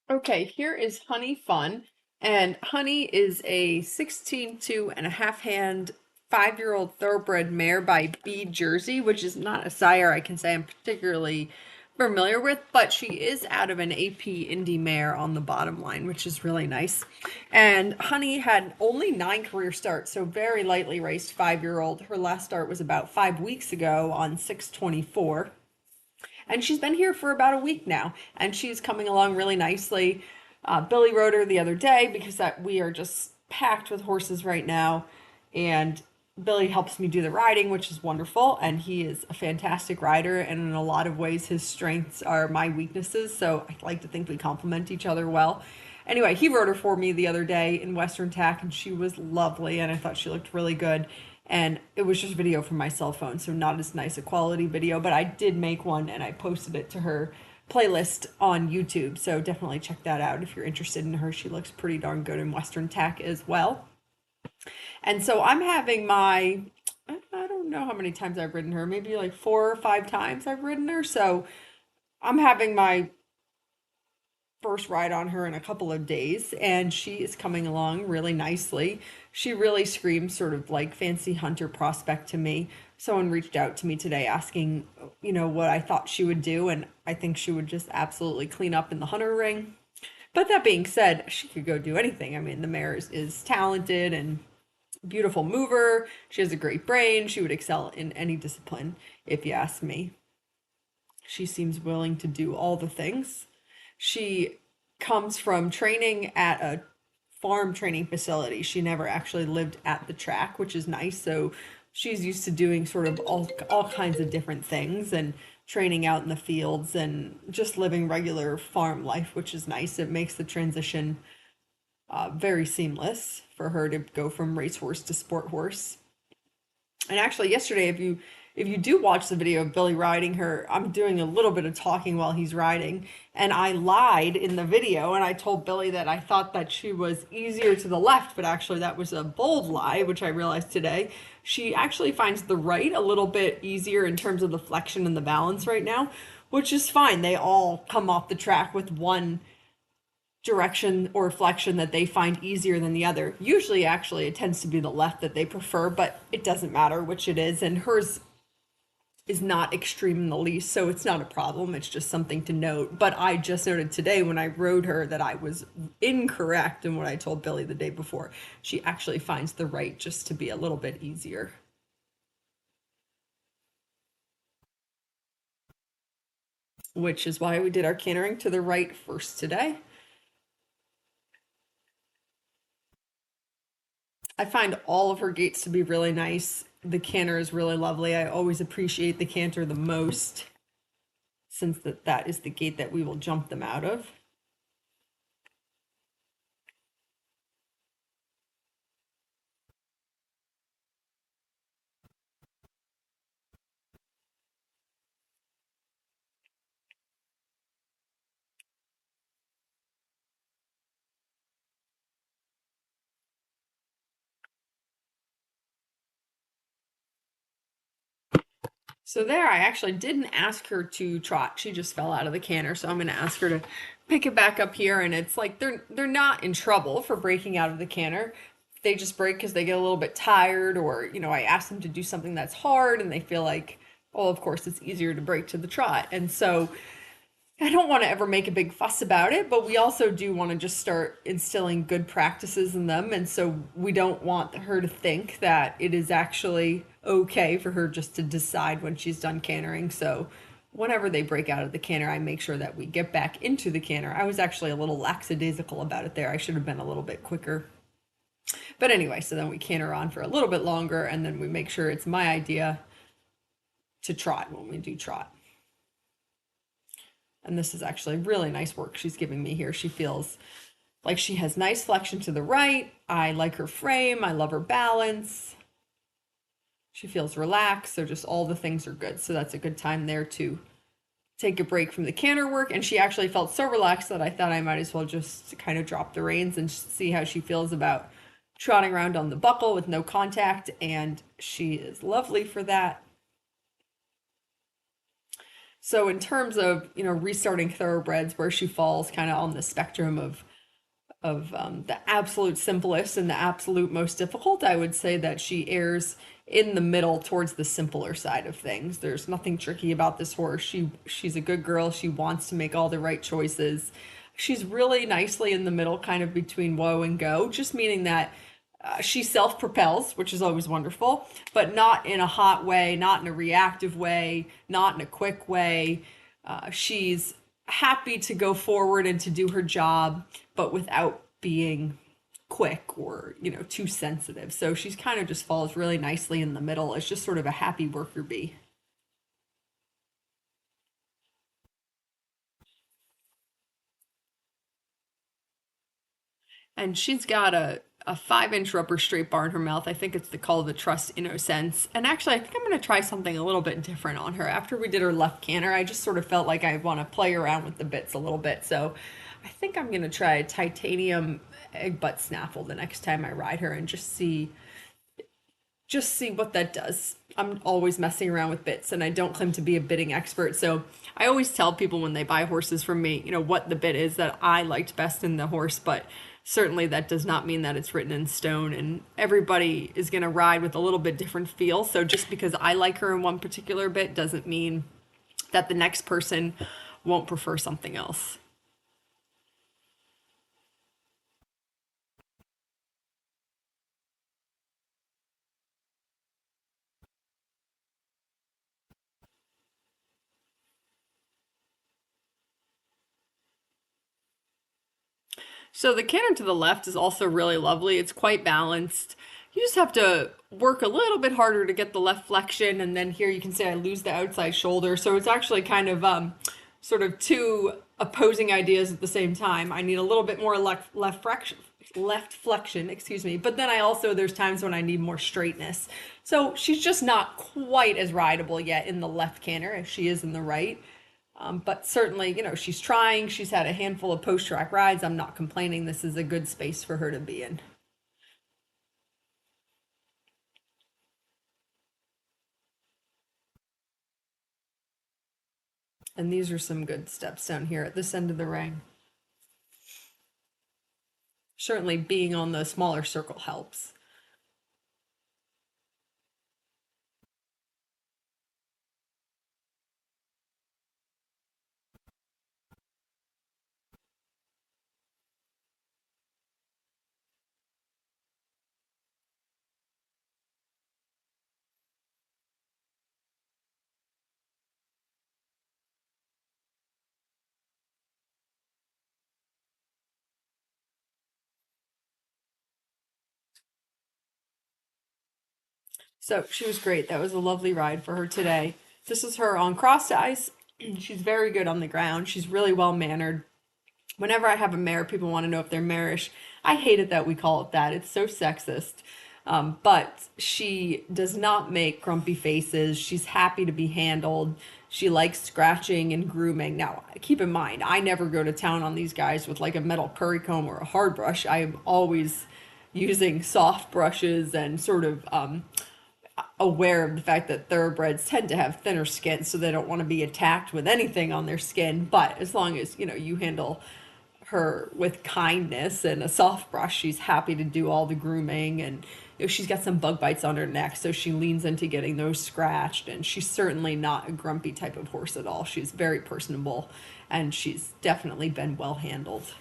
Okay, here is Honey Fun. And Honey is a 16 and a half hand 5-year-old thoroughbred mare by B Jersey, which is not a sire I can say I'm particularly familiar with, but she is out of an AP Indy mare on the bottom line, which is really nice. And Honey had only 9 career starts, so very lightly raced 5-year-old. Her last start was about 5 weeks ago on 624. And she's been here for about a week now, and she's coming along really nicely. Billy rode her the other day because that we are just packed with horses right now, and Billy helps me do the riding, which is wonderful, and he is a fantastic rider, and in a lot of ways his strengths are my weaknesses, so I like to think we complement each other well. Anyway, he rode her for me the other day in Western Tack, and she was lovely, and I thought she looked really good. And it was just video from my cell phone, so not as nice a quality video, but I did make one and I posted it to her playlist on YouTube. So definitely check that out if you're interested in her. She looks pretty darn good in Western Tack as well. And so I'm having I don't know how many times I've ridden her, maybe like 4 or 5 times I've ridden her. So I'm having my first ride on her in a couple of days, and she is coming along really nicely. She really screams sort of like fancy hunter prospect to me. Someone reached out to me today asking, what I thought she would do, and I think she would just absolutely clean up in the hunter ring. But that being said, she could go do anything. I mean, the mare is talented and beautiful mover. She has a great brain. She would excel in any discipline, if you ask me. She seems willing to do all the things. She comes from training at a farm training facility. She never actually lived at the track, which is nice. So she's used to doing sort of all kinds of different things and training out in the fields and just living regular farm life, which is nice. It makes the transition very seamless for her to go from racehorse to sport horse. And actually, yesterday, if you do watch the video of Billy riding her, I'm doing a little bit of talking while he's riding, and I lied in the video, and I told Billy that I thought that she was easier to the left, but actually that was a bold lie, which I realized today. She actually finds the right a little bit easier in terms of the flexion and the balance right now, which is fine. They all come off the track with one direction or flexion that they find easier than the other. Usually, actually, it tends to be the left that they prefer, but it doesn't matter which it is. And hers is not extreme in the least, so it's not a problem. It's just something to note. But I just noted today when I rode her that I was incorrect in what I told Billy the day before. She actually finds the right just to be a little bit easier, which is why we did our cantering to the right first today. I find all of her gaits to be really nice. The canter is really lovely. I always appreciate the canter the most since that is the gait that we will jump them out of. So there, I actually didn't ask her to trot. She just fell out of the canter. So I'm going to ask her to pick it back up here. And it's like they're not in trouble for breaking out of the canter. They just break because they get a little bit tired, or I ask them to do something that's hard, and they feel like, oh, of course, it's easier to break to the trot. And so I don't want to ever make a big fuss about it, but we also do want to just start instilling good practices in them. And so we don't want her to think that it is actually okay for her just to decide when she's done cantering. So whenever they break out of the canter, I make sure that we get back into the canter. I was actually a little lackadaisical about it there. I should have been a little bit quicker. But anyway, so then we canter on for a little bit longer, and then we make sure it's my idea to trot when we do trot. And this is actually really nice work she's giving me here. She feels like she has nice flexion to the right. I like her frame. I love her balance. She feels relaxed. So just all the things are good. So that's a good time there to take a break from the canter work. And she actually felt so relaxed that I thought I might as well just kind of drop the reins and see how she feels about trotting around on the buckle with no contact. And she is lovely for that. So in terms of, restarting thoroughbreds, where she falls kind of on the spectrum of the absolute simplest and the absolute most difficult, I would say that she errs in the middle towards the simpler side of things. There's nothing tricky about this horse. She's a good girl. She wants to make all the right choices. She's really nicely in the middle, kind of between woe and go, just meaning that she self propels, which is always wonderful, but not in a hot way, not in a reactive way, not in a quick way. She's happy to go forward and to do her job, but without being quick or, too sensitive. So she's kind of just falls really nicely in the middle. It's just sort of a happy worker bee. And she's got a 5-inch rubber straight bar in her mouth. I think it's the call of the Trust Innocence. And actually, I think I'm going to try something a little bit different on her. After we did her left canter, I just sort of felt like I want to play around with the bits a little bit. So I think I'm going to try a titanium egg butt snaffle the next time I ride her and just see what that does. I'm always messing around with bits and I don't claim to be a bitting expert. So I always tell people when they buy horses from me, what the bit is that I liked best in the horse, but certainly that does not mean that it's written in stone and everybody is going to ride with a little bit different feel. So just because I like her in one particular bit doesn't mean that the next person won't prefer something else. So the cannon to the left is also really lovely. It's quite balanced. You just have to work a little bit harder to get the left flexion, and then here you can say I lose the outside shoulder. So it's actually kind of sort of two opposing ideas at the same time. I need a little bit more left flexion, excuse me. But then I also there's times when I need more straightness. So she's just not quite as rideable yet in the left canter as she is in the right. But certainly, she's trying. She's had a handful of post track rides. I'm not complaining. This is a good space for her to be in. And these are some good steps down here at this end of the ring. Certainly, being on the smaller circle helps. So she was great. That was a lovely ride for her today. This is her on cross eyes. She's very good on the ground. She's really well mannered. Whenever I have a mare, people want to know if they're marish. I hate it that we call it that. It's so sexist. But she does not make grumpy faces. She's happy to be handled. She likes scratching and grooming. Now, keep in mind, I never go to town on these guys with like a metal curry comb or a hard brush. I am always using soft brushes and sort of aware of the fact that thoroughbreds tend to have thinner skin, so they don't want to be attacked with anything on their skin. But as long as you handle her with kindness and a soft brush, she's happy to do all the grooming. And she's got some bug bites on her neck, so she leans into getting those scratched. And she's certainly not a grumpy type of horse at all. She's very personable, and she's definitely been well handled.